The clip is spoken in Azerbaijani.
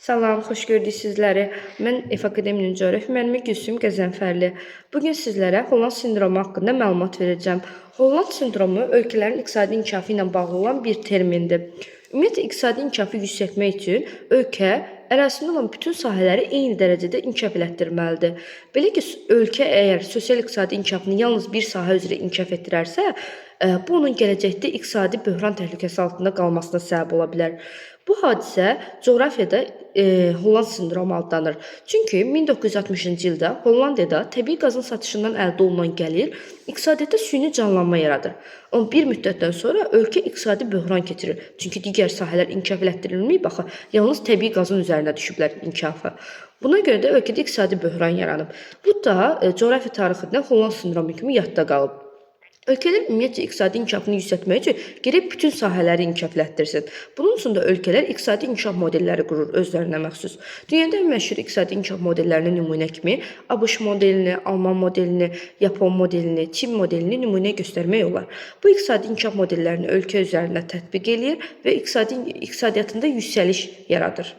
Salam, xoş gördük sizləri. Mən F Akademiyinin coğrafiya müəllimi Gülsüm Qəzənfərli. Bugün sizlərə Holland sindromu haqqında məlumat verəcəm. Holland sindromu ölkələrin iqtisadi inkişafı ilə bağlı olan bir termindir. Ümumiyyətlə, iqtisadi inkişafı yüksəltmək üçün ölkə ərazisində olan bütün sahələri eyni dərəcədə inkişaf elətdirməlidir. Belə ki, ölkə əgər sosial-iqtisadi inkişafını yalnız bir sahə üzrə inkişaf etdirərsə, bu onun gələcəkdə iqtisadi böhran təhlükəsi altında qalmasına səbəb ola bilər. Bu hadisə coğrafiyada Holland sindromu adlanır. Çünki 1960-cı ildə Hollandiyada təbii qazın satışından əldə olunan gəlir iqtisadiyyatda süni canlanma yaradır. Amma bir müddətdən sonra ölkə iqtisadi böhran keçirir. Çünki digər sahələr inkişaf elətdirilməyib, baxın, yalnız təbii qazın üzərinə düşüblər inkişafı. Buna görə də ölkədə iqtisadi böhran yaranıb. Bu da coğrafiya tarixindən Holland sindromu kimi yadda qalıb. Ölkələr ümumiyyətcə iqtisadi inkişafını yüksəltmək üçün gərək bütün sahələri inkişaf elətdirsin. Bunun üçün də ölkələr iqtisadi inkişaf modelləri qurur özlərinə məxsus. Dünyada məşhur iqtisadi inkişaf modellərinə nümunə kimi ABŞ modelini, Alman modelini, Yapon modelini, Çin modelini nümunə göstərmək olar. Bu iqtisadi inkişaf modellərini ölkə üzərində tətbiq eləyir və iqtisadiyyatında yüksəliş yaradır.